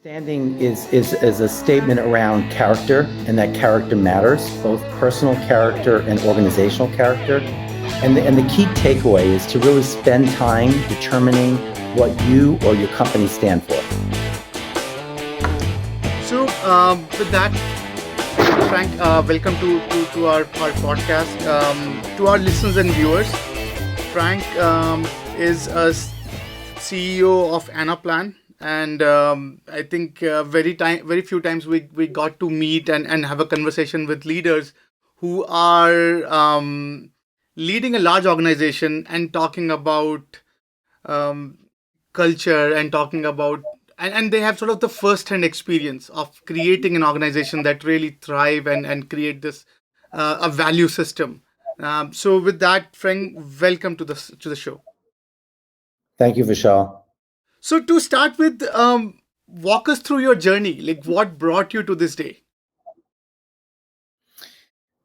Standing is a statement around character, and that character matters, both personal character and organizational character. And the key takeaway is to really spend time determining what you or your company stand for. So, with that, Frank, welcome to our podcast. To our listeners and viewers, Frank is a CEO of Anaplan. And I think very few times we got to meet and have a conversation with leaders who are leading a large organization and talking about culture and talking about and they have sort of the first-hand experience of creating an organization that really thrive and create this a value system. So with that, Frank, welcome to the show. Thank you, Vishal. So to start with, walk us through your journey. Like, what brought you to this day?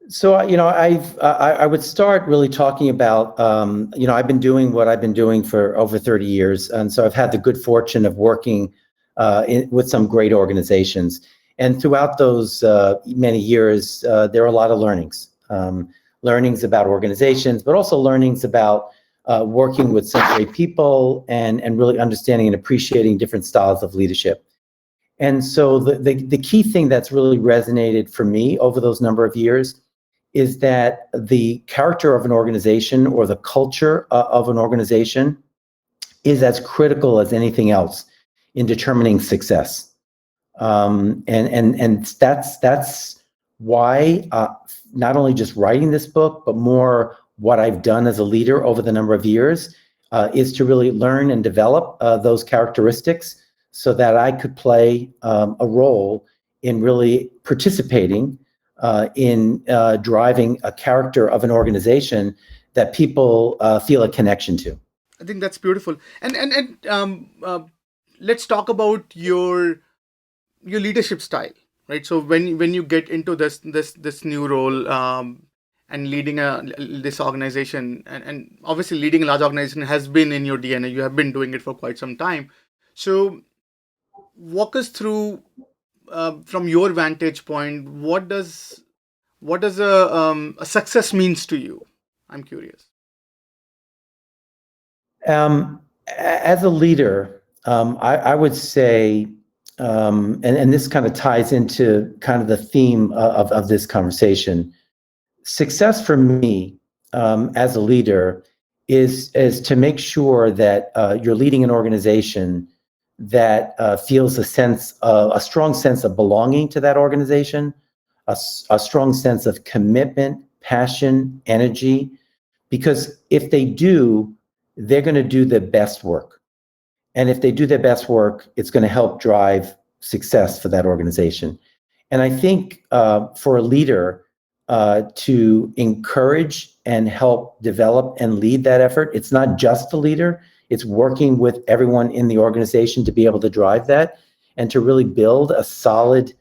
So, I would start really talking about, I've been doing what I've been doing for over 30 years. And so I've had the good fortune of working with some great organizations. And throughout those many years, there are a lot of learnings. Learnings about organizations, but also learnings about working with some great people and really understanding and appreciating different styles of leadership. And so the key thing that's really resonated for me over those number of years is that the character of an organization or the culture of an organization is as critical as anything else in determining success. And that's why not only just writing this book, but more what I've done as a leader over the number of years is to really learn and develop those characteristics so that I could play a role in really participating in driving a character of an organization that people feel a connection to. I think that's beautiful. And let's talk about your leadership style, right? So when you get into this new role and leading this organization, and obviously leading a large organization has been in your DNA. You have been doing it for quite some time. So walk us through from your vantage point. What does a success means to you? I'm curious. As a leader, I would say, and this kind of ties into kind of the theme of this conversation. Success for me as a leader is to make sure that you're leading an organization that feels a strong sense of belonging to that organization, a strong sense of commitment, passion, energy, because if they do, they're going to do the best work. And if they do their best work, it's going to help drive success for that organization. And I think for a leader to encourage and help develop and lead that effort, it's not just the leader, it's working with everyone in the organization to be able to drive that and to really build a solid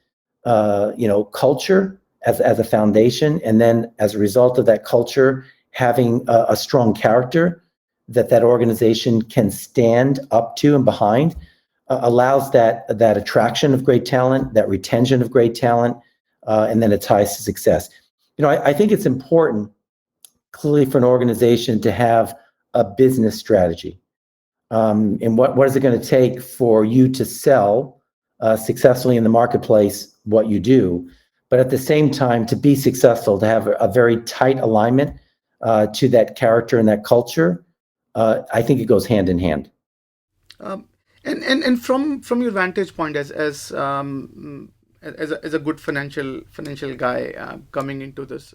culture as a foundation. And then as a result of that culture, having a strong character that organization can stand up to and behind allows that attraction of great talent, that retention of great talent, and then it ties to success. I think it's important clearly for an organization to have a business strategy. And what is it going to take for you to sell successfully in the marketplace what you do, but at the same time to be successful, to have a very tight alignment to that character and that culture. I think it goes hand in hand. And from your vantage point as a good financial guy coming into this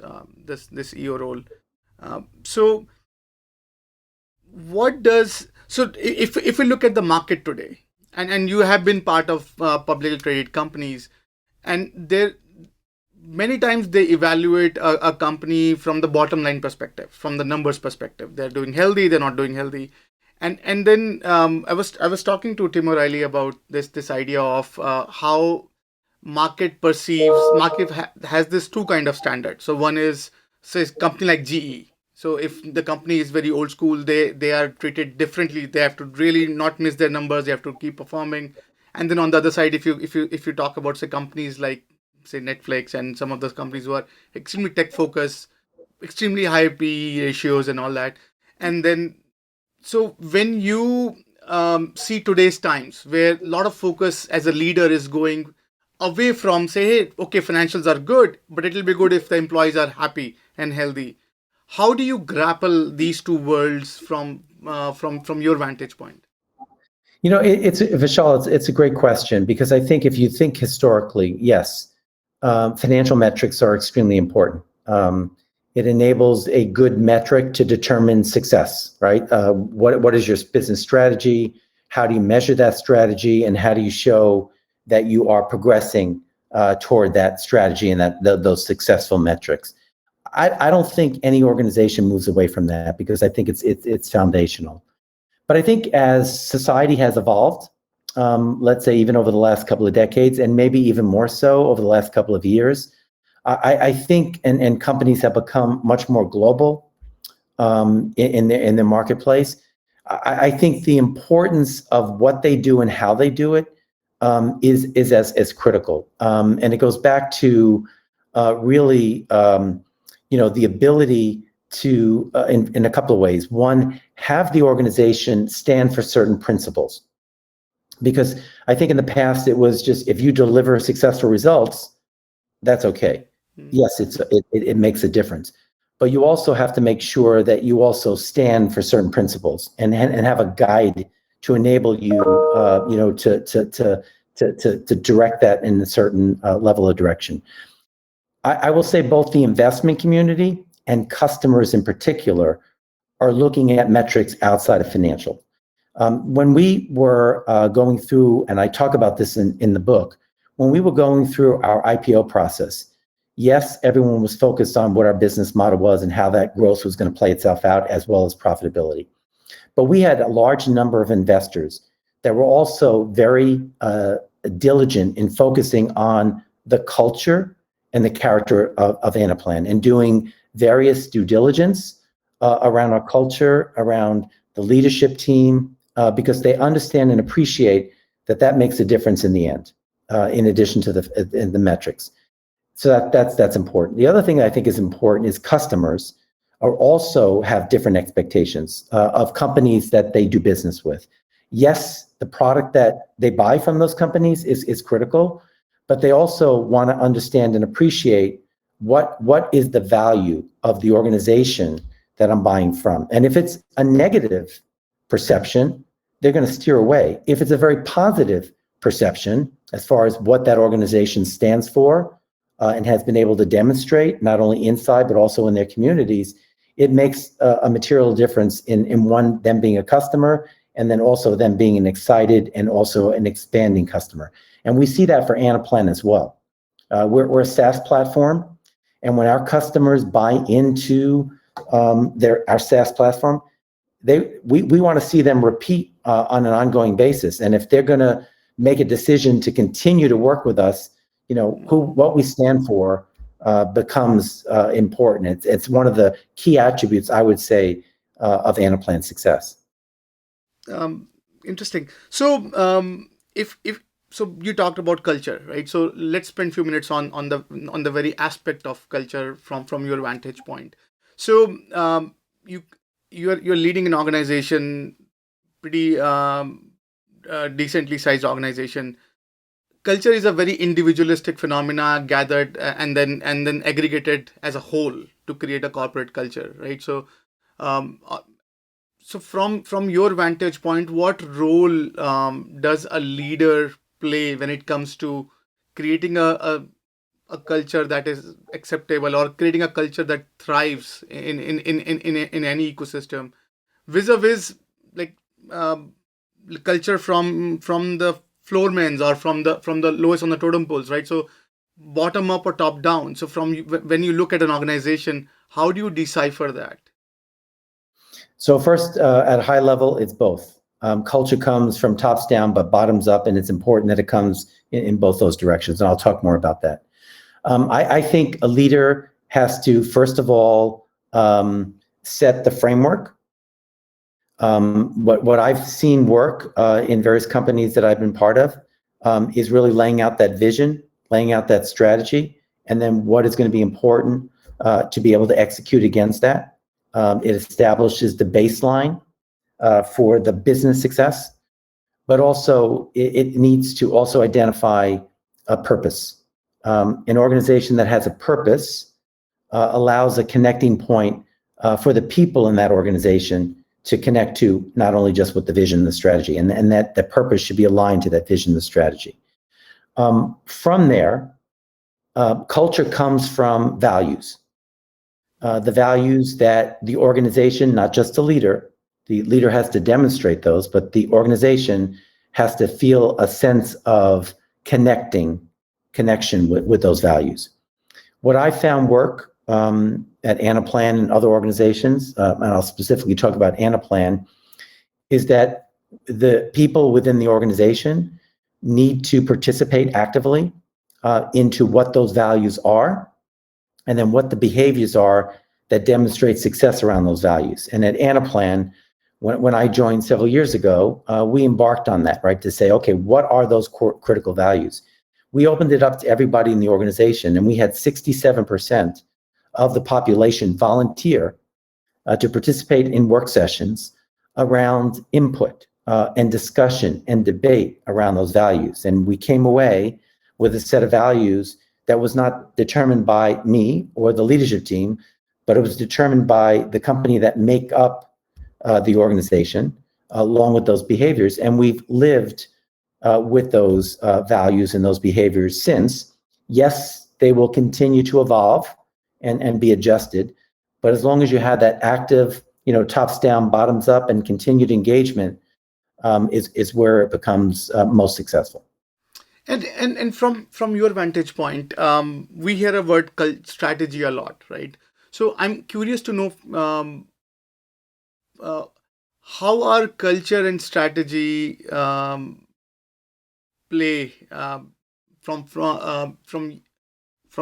EO role, so if we look at the market today, and you have been part of publicly traded companies, and there many times they evaluate a company from the bottom line perspective, from the numbers perspective. They're doing healthy, they're not doing healthy. And then I was talking to Tim O'Reilly about this idea of how market has this two kind of standards. So one is, say, company like GE. So if the company is very old school, they are treated differently. They have to really not miss their numbers. They have to keep performing. And then on the other side, if you talk about say companies like say Netflix and some of those companies who are extremely tech focused, extremely high PE ratios and all that. And then so when you see today's times where a lot of focus as a leader is going away from say, hey, okay, financials are good, but it'll be good if the employees are happy and healthy. How do you grapple these two worlds from your vantage point? It's Vishal, it's a great question, because I think if you think historically, yes, financial metrics are extremely important. It enables a good metric to determine success, right? What is your business strategy? How do you measure that strategy, and how do you show that you are progressing toward that strategy and those successful metrics? I don't think any organization moves away from that, because I think it's foundational. But I think as society has evolved, let's say even over the last couple of decades, and maybe even more so over the last couple of years, I think, and companies have become much more global in their marketplace. I think the importance of what they do and how they do it is as critical, and it goes back to really the ability to, in a couple of ways. One, have the organization stand for certain principles. Because I think in the past it was just, if you deliver successful results, that's okay. Yes, it makes a difference. But you also have to make sure that you also stand for certain principles and have a guide to enable you, to direct that in a certain level of direction. I will say both the investment community and customers in particular are looking at metrics outside of financial. When we were going through, and I talk about this in the book, when we were going through our IPO process, yes, everyone was focused on what our business model was and how that growth was going to play itself out, as well as profitability. But we had a large number of investors that were also very diligent in focusing on the culture and the character of Anaplan, and doing various due diligence around our culture, around the leadership team, because they understand and appreciate that makes a difference in the end, in addition to the metrics. So that's important. The other thing I think is important is customers also have different expectations of companies that they do business with. Yes, the product that they buy from those companies is critical, but they also want to understand and appreciate what is the value of the organization that I'm buying from. And if it's a negative perception, they're going to steer away. If it's a very positive perception, as far as what that organization stands for and has been able to demonstrate, not only inside, but also in their communities, it makes a material difference in one, them being a customer, and then also them being an excited and also an expanding customer. And we see that for Anaplan as well. We're a SaaS platform, and when our customers buy into our SaaS platform, we want to see them repeat on an ongoing basis. And if they're going to make a decision to continue to work with us, what we stand for becomes important. It's one of the key attributes, I would say, of Anaplan's success. Interesting. So, so you talked about culture, right? So let's spend a few minutes on the very aspect of culture from your vantage point. So you're leading an organization, pretty decently sized organization. Culture is a very individualistic phenomena, gathered and then aggregated as a whole to create a corporate culture, right? So so from your vantage point, what role does a leader play when it comes to creating a culture that is acceptable, or creating a culture that thrives in any ecosystem, vis-a-vis like culture from the floormans or from the lowest on the totem poles, right? So bottom up or top down. So when you look at an organization, how do you decipher that? So first, at a high level, it's both. Culture comes from tops down, but bottoms up, and it's important that it comes in both those directions. And I'll talk more about that. I think a leader has to, first of all, set the framework. What I've seen work in various companies that I've been part of, is really laying out that vision, laying out that strategy, and then what is going to be important to be able to execute against that. It establishes the baseline for the business success, but also it needs to also identify a purpose. An organization that has a purpose allows a connecting point for the people in that organization to connect to, not only just with the vision and the strategy, and that the purpose should be aligned to that vision and the strategy. From there, culture comes from values. The values that the organization, not just the leader has to demonstrate those, but the organization has to feel a sense of connection with those values. What I found work at Anaplan and other organizations, and I'll specifically talk about Anaplan, is that the people within the organization need to participate actively into what those values are, and then what the behaviors are that demonstrate success around those values. And at Anaplan, when I joined several years ago, we embarked on that, right? To say, okay, what are those critical values? We opened it up to everybody in the organization, and we had 67% of the population volunteer to participate in work sessions around input and discussion and debate around those values. And we came away with a set of values that was not determined by me or the leadership team, but it was determined by the company that make up the organization, along with those behaviors. And we've lived with those values and those behaviors since. Yes, they will continue to evolve and be adjusted, but as long as you have that active, tops down, bottoms up, and continued engagement, is where it becomes most successful. And from your vantage point, we hear a word strategy a lot, right? So I'm curious to know how our culture and strategy play from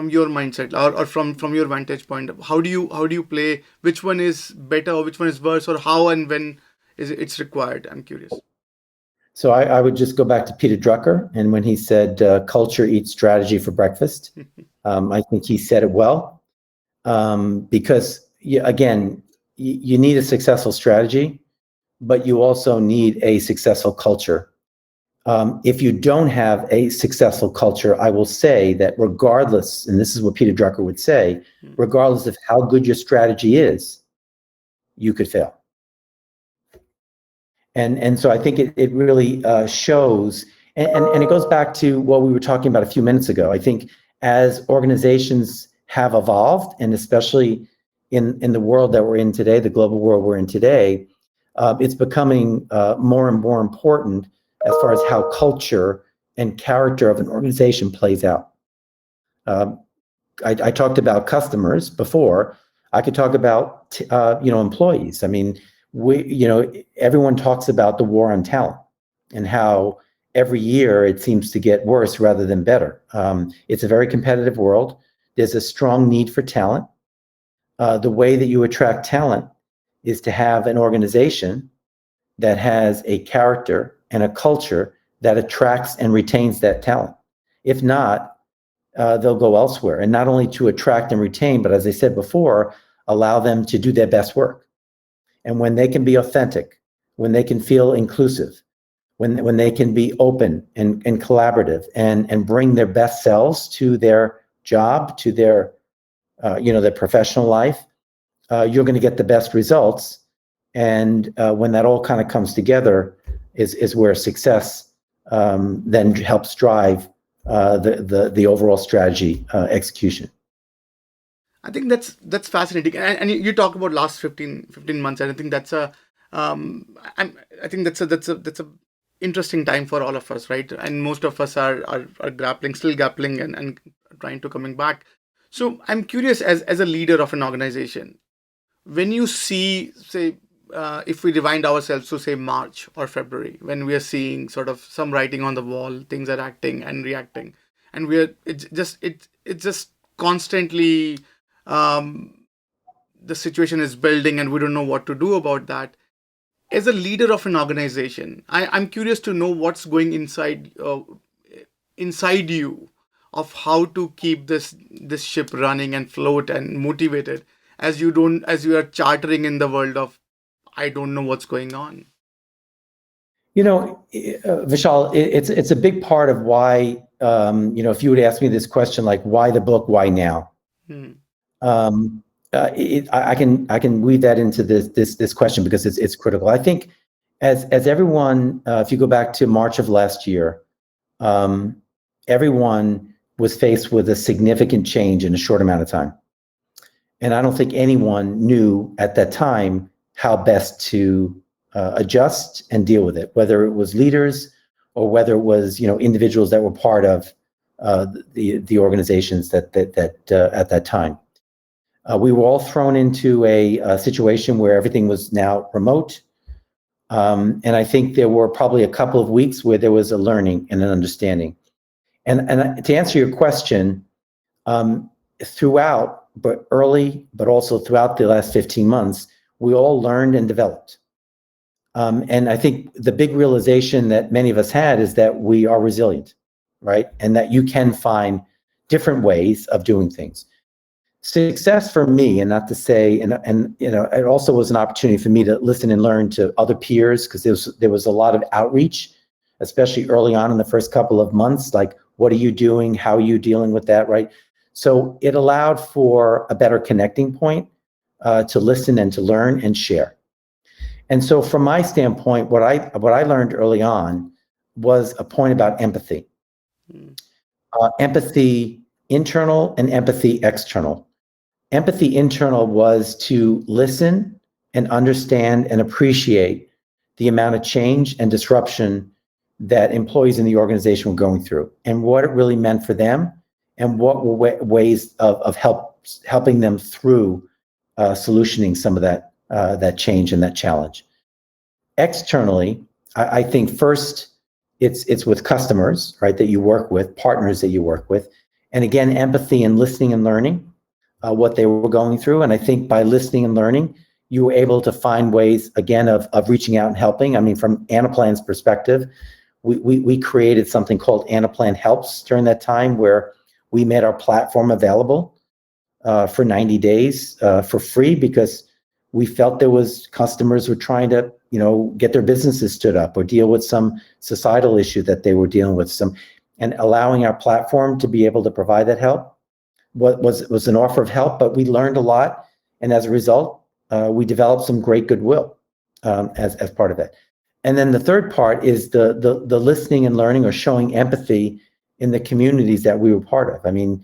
your mindset, or from your vantage point. How do you play? Which one is better, or which one is worse, or how and when it's required? I'm curious. So I would just go back to Peter Drucker, and when he said culture eats strategy for breakfast, I think he said it well, because again, you need a successful strategy, but you also need a successful culture. If you don't have a successful culture, I will say that regardless, and this is what Peter Drucker would say, regardless of how good your strategy is, you could fail. And so I think it really shows, and it goes back to what we were talking about a few minutes ago. I think as organizations have evolved, and especially in the world that we're in today, the global world we're in today, it's becoming more and more important as far as how culture and character of an organization plays out. I talked about customers before. I could talk about employees. I mean, everyone talks about the war on talent and how every year it seems to get worse rather than better. It's a very competitive world. There's a strong need for talent. The way that you attract talent is to have an organization that has a character and a culture that attracts and retains that talent. If not, they'll go elsewhere. And not only to attract and retain, but as I said before, allow them to do their best work. And when they can be authentic, when they can feel inclusive, when they can be open and collaborative and bring their best selves to their job, to their their professional life, you're going to get the best results. And when that all kind of comes together is where success then helps drive the overall strategy execution. I think that's fascinating, and you talk about last 15 months, and I think that's I think that's a interesting time for all of us, right? And most of us are still grappling and trying to coming back. So I'm curious, as a leader of an organization, when you see, say, if we rewind ourselves to say March or February, when we are seeing sort of some writing on the wall, things are acting and reacting, and it's just constantly. The situation is building and we don't know what to do about that. As a leader of an organization, I'm curious to know what's going inside inside you of how to keep this ship running and float and motivated as you are chartering in the world of I don't know what's going on? Vishal, it's a big part of why, if you would ask me this question, like why the book, why now? Hmm. I can weave that into this question because it's critical. I think as everyone, if you go back to March of last year, everyone was faced with a significant change in a short amount of time. And I don't think anyone knew at that time how best to adjust and deal with it, whether it was leaders or whether it was individuals that were part of the organizations that at that time. We were all thrown into a situation where everything was now remote. And I think there were probably a couple of weeks where there was a learning and an understanding. And to answer your question, throughout, but also throughout the last 15 months, we all learned and developed. And I think the big realization that many of us had is that we are resilient, right? And that you can find different ways of doing things. Success for me, and not to say, and it also was an opportunity for me to listen and learn to other peers, because there was a lot of outreach, especially early on in the first couple of months, like, what are you doing? How are you dealing with that, right? So it allowed for a better connecting point to listen and to learn and share. And so from my standpoint, what I learned early on was a point about empathy. Empathy internal and empathy external. Empathy internal was to listen and understand and appreciate the amount of change and disruption that employees in the organization were going through and what it really meant for them and what were ways of helping them through solutioning some of that change and that challenge. Externally, I think first it's with customers, right, that you work with, partners that you work with, and again, empathy and listening and learning what they were going through. And I think by listening and learning, you were able to find ways, again, of reaching out and helping. I mean, from Anaplan's perspective, we created something called Anaplan Helps during that time, where we made our platform available for 90 days for free, because we felt there was customers who were trying to, get their businesses stood up or deal with some societal issue that they were dealing with, and allowing our platform to be able to provide that help was an offer of help. But we learned a lot, and as a result, we developed some great goodwill as part of it. And then the third part is the listening and learning, or showing empathy in the communities that we were part of. I mean,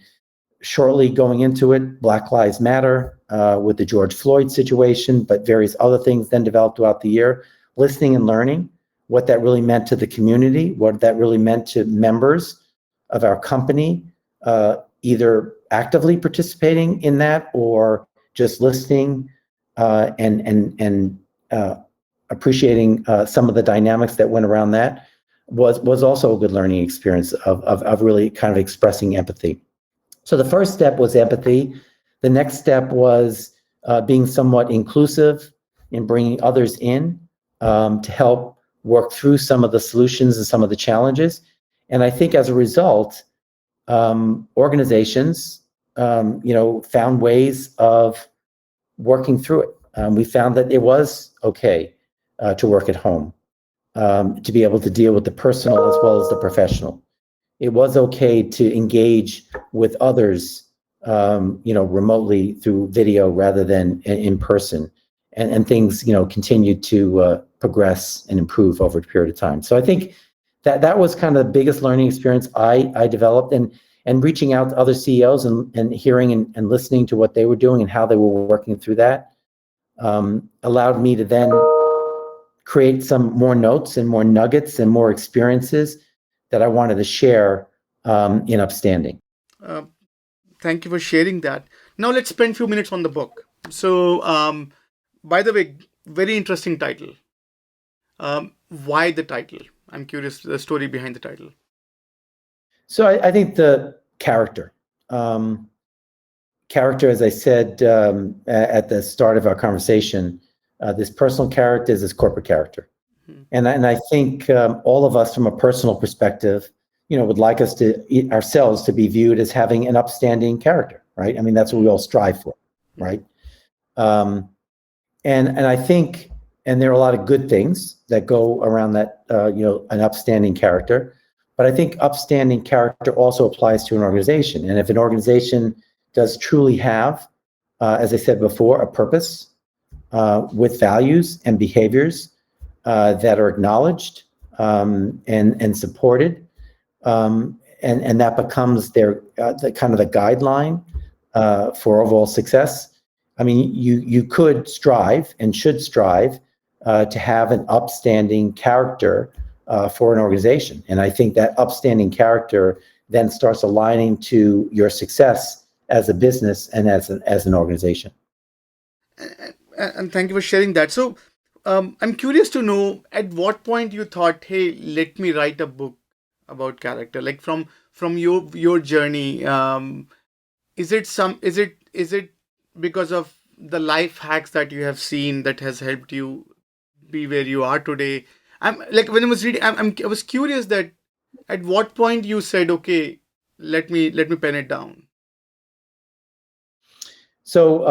shortly going into it, Black Lives Matter with the George Floyd situation, but various other things then developed throughout the year. Listening and learning what that really meant to the community, what that really meant to members of our company, either actively participating in that or just listening and appreciating some of the dynamics that went around that was also a good learning experience of really kind of expressing empathy. So the first step was empathy. The next step was being somewhat inclusive in bringing others in to help work through some of the solutions and some of the challenges. And I think as a result, organizations, found ways of working through it. We found that it was okay to work at home, to be able to deal with the personal as well as the professional. It was okay to engage with others, remotely through video rather than in person, and things, continued to progress and improve over a period of time. So I think that was kind of the biggest learning experience I developed, and reaching out to other CEOs and hearing and listening to what they were doing and how they were working through that allowed me to then create some more notes and more nuggets and more experiences that I wanted to share in Upstanding. Thank you for sharing that. Now let's spend a few minutes on the book. So, by the way, very interesting title. Why the title? I'm curious the story behind the title. So I think the character, as I said at the start of our conversation, this personal character is this corporate character. And I think all of us, from a personal perspective, would like us ourselves to be viewed as having an upstanding character, right? I mean, that's what we all strive for, right? And I think, and there are a lot of good things that go around that, an upstanding character. But I think upstanding character also applies to an organization. And if an organization does truly have, as I said before, a purpose with values and behaviors that are acknowledged and supported, and that becomes their the kind of the guideline for overall success. I mean, you could strive and should strive to have an upstanding character for an organization. And I think that upstanding character then starts aligning to your success as a business and as an organization. And thank you for sharing that. So I'm curious to know, at what point you thought, hey, let me write a book about character, like from your journey. Is it because of the life hacks that you have seen that has helped you be where you are today? I'm like, when I was reading, I was curious that at what point you said, okay, let me pen it down. So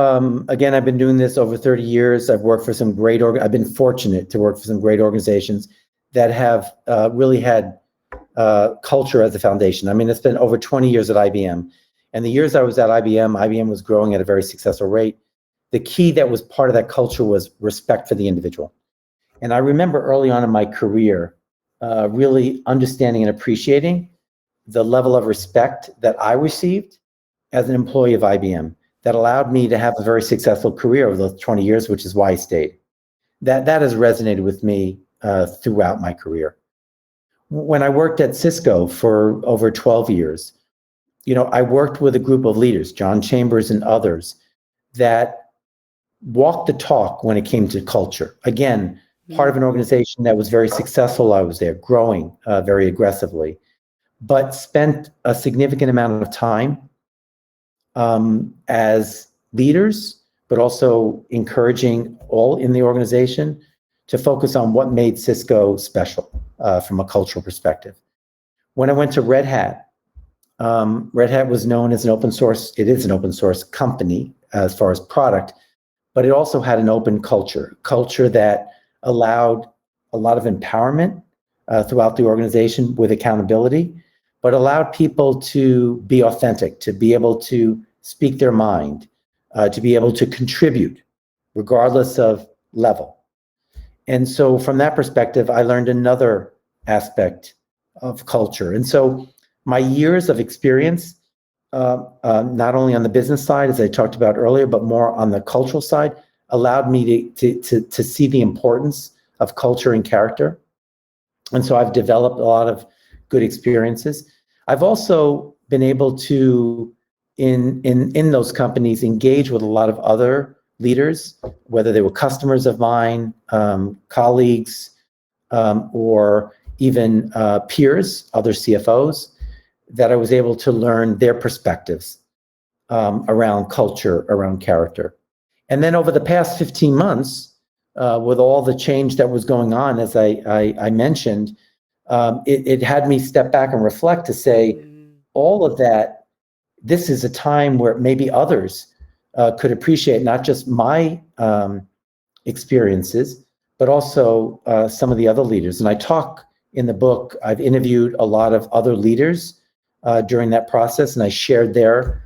again, I've been doing this over 30 years. I've worked for some great I've been fortunate to work for some great organizations that have really had culture as a foundation. I mean, it's been over 20 years at IBM. And the years I was at IBM was growing at a very successful rate. The key that was part of that culture was respect for the individual. And I remember early on in my career, really understanding and appreciating the level of respect that I received as an employee of IBM that allowed me to have a very successful career over those 20 years, which is why I stayed. That has resonated with me throughout my career. When I worked at Cisco for over 12 years, I worked with a group of leaders, John Chambers and others, that walked the talk when it came to culture. Again, part of an organization that was very successful. I was there, growing very aggressively, but spent a significant amount of time as leaders, but also encouraging all in the organization to focus on what made Cisco special from a cultural perspective. When I went to Red Hat, Red Hat was known as an open source. It is an open source company as far as product, but it also had an open culture that allowed a lot of empowerment throughout the organization with accountability, but allowed people to be authentic, to be able to speak their mind, to be able to contribute regardless of level. And so from that perspective, I learned another aspect of culture. And so my years of experience, not only on the business side, as I talked about earlier, but more on the cultural side, allowed me to see the importance of culture and character. And so I've developed a lot of good experiences. I've also been able to, in those companies, engage with a lot of other leaders, whether they were customers of mine, colleagues, or even peers, other CFOs, that I was able to learn their perspectives around culture, around character. And then over the past 15 months, with all the change that was going on, as I mentioned, it had me step back and reflect to say, all of that, this is a time where maybe others could appreciate not just my experiences, but also some of the other leaders. And I talk in the book, I've interviewed a lot of other leaders during that process, and I shared their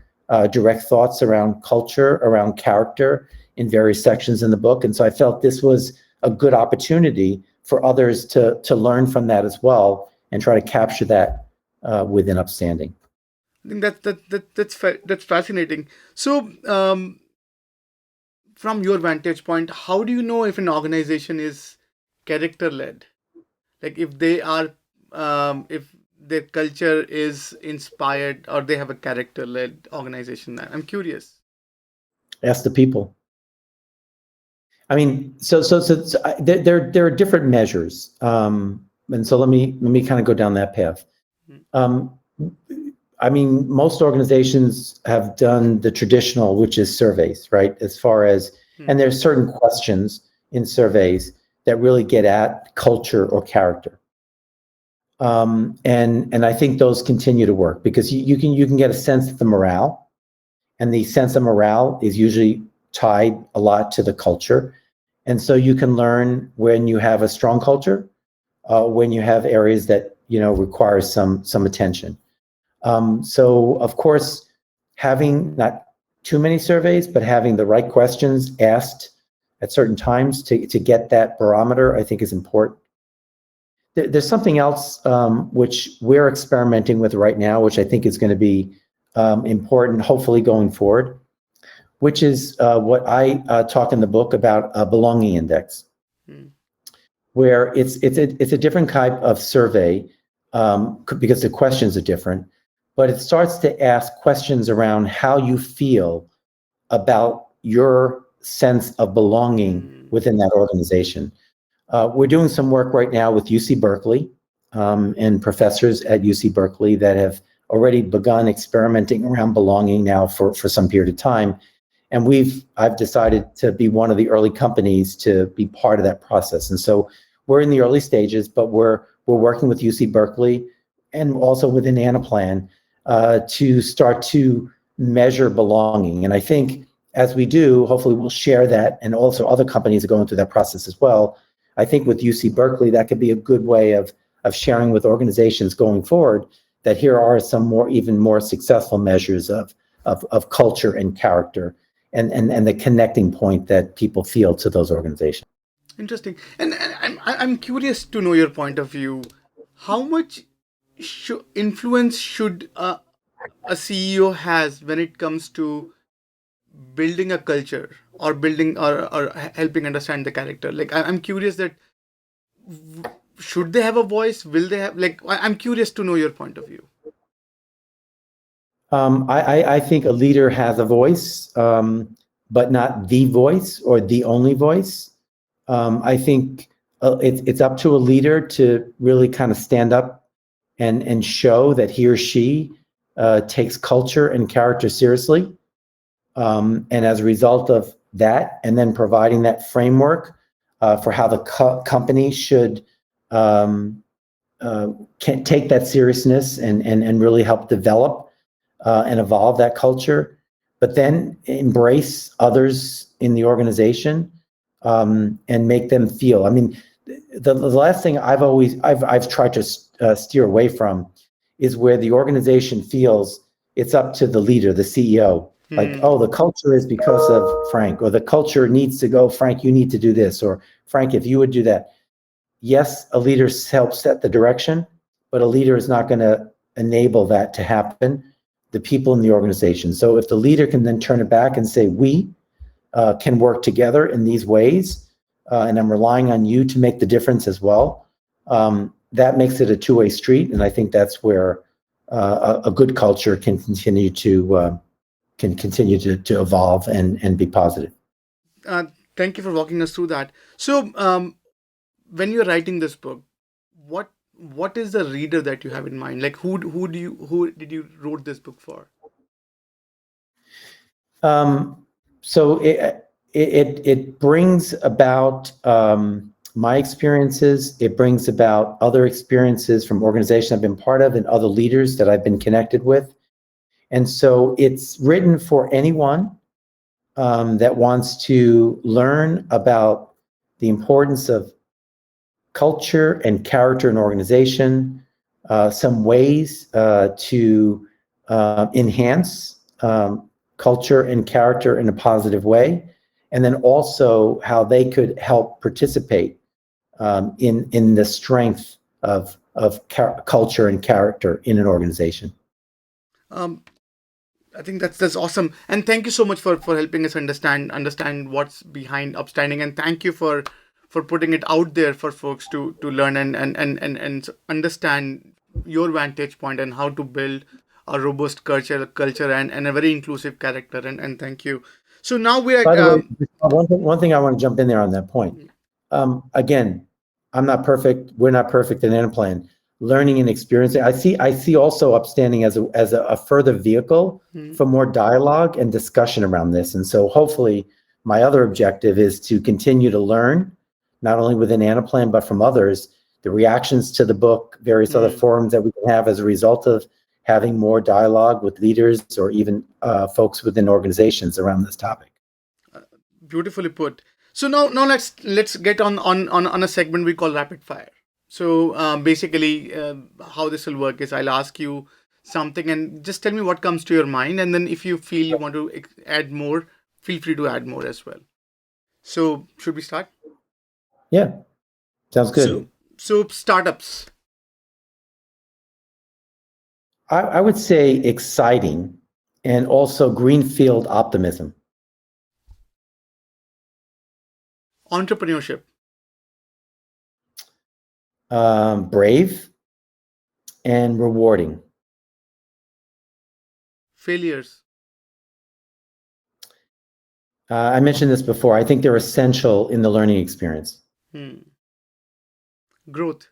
direct thoughts around culture, around character in various sections in the book. And so I felt this was a good opportunity for others to learn from that as well and try to capture that within Upstanding. I think that's fascinating. So, from your vantage point, how do you know if an organization is character led? Like if they are, if their culture is inspired or they have a character led organization? I'm curious. Ask the people. I mean, so there are different measures, and so let me kind of go down that path. I mean, most organizations have done the traditional, which is surveys, right? As far as, and there's certain questions in surveys that really get at culture or character. And I think those continue to work because you can get a sense of the morale, and the sense of morale is usually tied a lot to the culture. And so you can learn when you have a strong culture, when you have areas that require some attention. So of course, having not too many surveys, but having the right questions asked at certain times to get that barometer, I think is important. There's something else which we're experimenting with right now, which I think is going to be important, hopefully going forward, which is what I talk in the book about a belonging index, where it's a different type of survey because the questions are different, but it starts to ask questions around how you feel about your sense of belonging within that organization. We're doing some work right now with UC Berkeley and professors at UC Berkeley that have already begun experimenting around belonging now for some period of time. And I've decided to be one of the early companies to be part of that process. And so we're in the early stages, but we're working with UC Berkeley and also within Anaplan to start to measure belonging. And I think as we do, hopefully we'll share that, and also other companies are going through that process as well. I think with UC Berkeley, that could be a good way of sharing with organizations going forward that here are some even more successful measures of culture and character and the connecting point that people feel to those organizations. Interesting. And I'm curious to know your point of view. How much influence should a CEO has when it comes to building a culture or building or helping understand the character? Like, I'm curious that should they have a voice? Will they have, like, I'm curious to know your point of view. I think a leader has a voice, but not the voice or the only voice. I think it's up to a leader to really kind of stand up and show that he or she takes culture and character seriously. And as a result of that, and then providing that framework for how the company should can take that seriousness and really help develop and evolve that culture, but then embrace others in the organization and make them feel. I mean, the last thing I've tried to steer away from is where the organization feels it's up to the leader, the CEO. Like, oh, the culture is because of Frank, or the culture needs to go, Frank, you need to do this, or Frank, if you would do that. Yes, a leader helps set the direction, but a leader is not going to enable that to happen, the people in the organization. So if the leader can then turn it back and say, we can work together in these ways, and I'm relying on you to make the difference as well, that makes it a two-way street. And I think that's where a good culture can continue to evolve and be positive. Thank you for walking us through that. So when you're writing this book, what is the reader that you have in mind? Like, who did you wrote this book for? So it brings about my experiences. It brings about other experiences from organizations I've been part of and other leaders that I've been connected with. And so it's written for anyone that wants to learn about the importance of culture and character in organization, some ways to enhance culture and character in a positive way, and then also how they could help participate in the strength of culture and character in an organization. I think that's awesome, and thank you so much for helping us understand what's behind Upstanding, and thank you for putting it out there for folks to learn and understand your vantage point and how to build a robust culture and a very inclusive character, and thank you. So now we are. By the way, one thing I want to jump in there on that point. Again, I'm not perfect. We're not perfect in Anaplan. Learning and experiencing. I see also Upstanding as a further vehicle for more dialogue and discussion around this. And so hopefully my other objective is to continue to learn, not only within Anaplan, but from others, the reactions to the book, various other forums that we can have as a result of having more dialogue with leaders or even folks within organizations around this topic. Beautifully put. So now let's get on a segment we call rapid fire. So basically, how this will work is I'll ask you something and just tell me what comes to your mind, and then if you feel you want to add more, feel free to add more as well. So should we start? Yeah, sounds good. So startups. I would say exciting and also greenfield optimism. Entrepreneurship. Brave and rewarding. Failures. I mentioned this before. I think they're essential in the learning experience. Growth.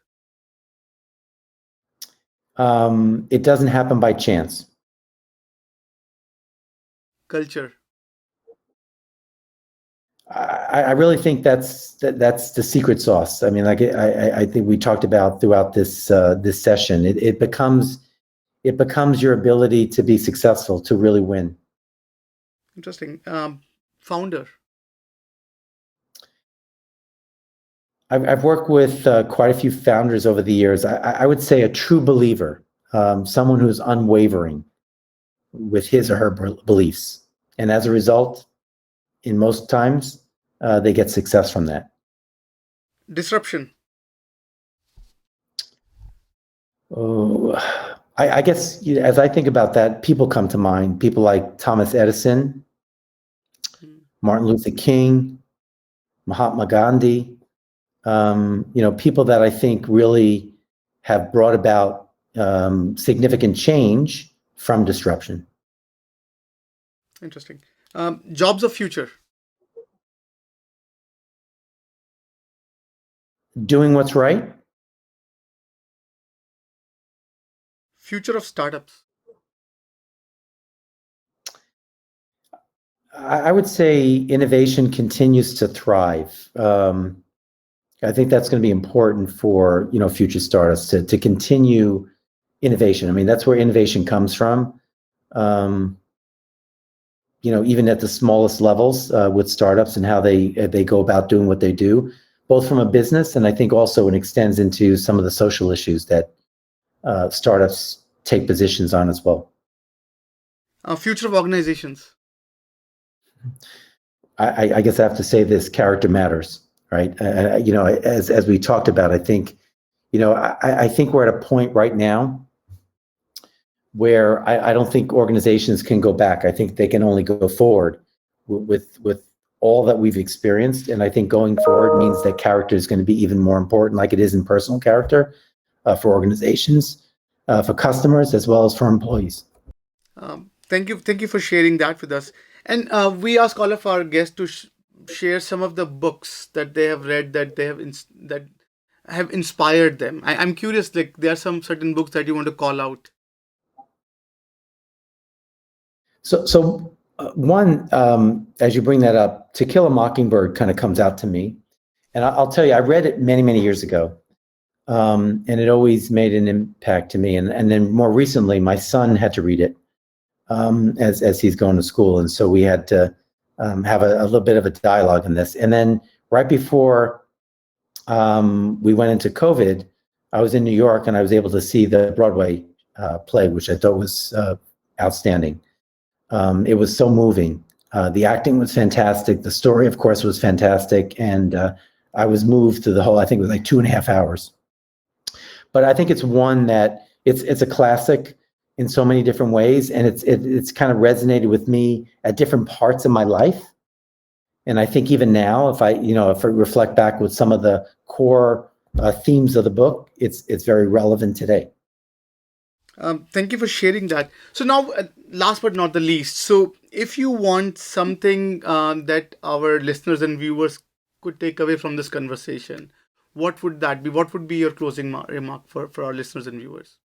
It doesn't happen by chance. Culture. I really think that's the secret sauce. I mean, like I think we talked about throughout this this session. It becomes your ability to be successful, to really win. Interesting. Founder. I've worked with quite a few founders over the years. I would say a true believer, someone who's unwavering with his or her beliefs, and as a result, in most times, they get success from that. Disruption. Oh, I guess as I think about that, people come to mind. People like Thomas Edison, Martin Luther King, Mahatma Gandhi. People that I think really have brought about significant change from disruption. Interesting. Jobs of future. Doing what's right. Future of startups. I would say innovation continues to thrive. I think that's going to be important for future startups to continue innovation. I mean, that's where innovation comes from. Even at the smallest levels with startups and how they go about doing what they do, both from a business and I think also it extends into some of the social issues that startups take positions on as well. Future of organizations. I guess I have to say this: character matters, right? As we talked about, I think we're at a point right now where I don't think organizations can go back. I think they can only go forward with all that we've experienced. And I think going forward means that character is going to be even more important, like it is in personal character for organizations, for customers, as well as for employees. Thank you for sharing that with us. And we ask all of our guests to share some of the books that they have read that have inspired them. I'm curious, like there are some certain books that you want to call out. So one, as you bring that up, To Kill a Mockingbird kind of comes out to me. And I'll tell you, I read it many, many years ago. And it always made an impact to me. And then more recently, my son had to read it as he's going to school. And so we had to have a little bit of a dialogue on this. And then right before we went into COVID, I was in New York and I was able to see the Broadway play, which I thought was outstanding. It was so moving. The acting was fantastic. The story, of course, was fantastic. And I was moved to the whole, I think it was like 2.5 hours. But I think it's one that it's a classic in so many different ways. And it's kind of resonated with me at different parts of my life. And I think even now, if I reflect back with some of the core themes of the book, it's very relevant today. Thank you for sharing that. So now, last but not the least, so if you want something that our listeners and viewers could take away from this conversation, what would that be? What would be your closing remark for our listeners and viewers?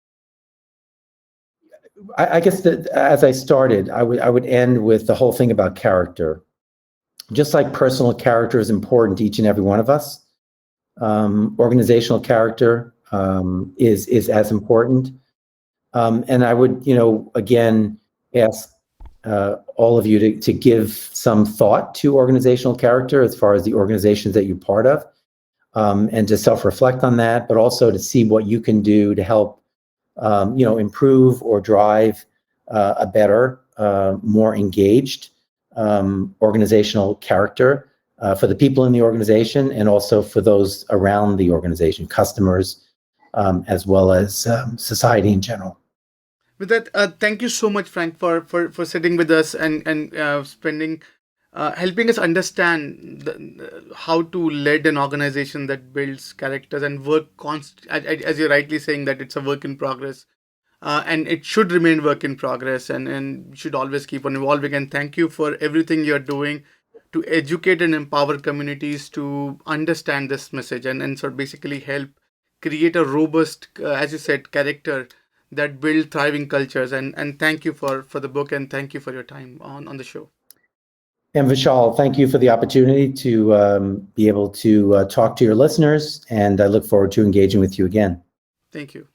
I guess that as I started, I would end with the whole thing about character. Just like personal character is important to each and every one of us, organizational character is as important. And I would, again, ask all of you to give some thought to organizational character as far as the organizations that you're part of, and to self-reflect on that, but also to see what you can do to help, improve or drive a better, more engaged organizational character for the people in the organization and also for those around the organization, customers, as well as society in general. With that, thank you so much, Frank, for sitting with us and spending, helping us understand how to lead an organization that builds characters and work as you're rightly saying that it's a work in progress, and it should remain work in progress and should always keep on evolving. And thank you for everything you're doing to educate and empower communities to understand this message and sort of basically help create a robust, as you said, character that build thriving cultures. And thank you for the book, and thank you for your time on the show. And Vishal, thank you for the opportunity to be able to talk to your listeners, and I look forward to engaging with you again. Thank you.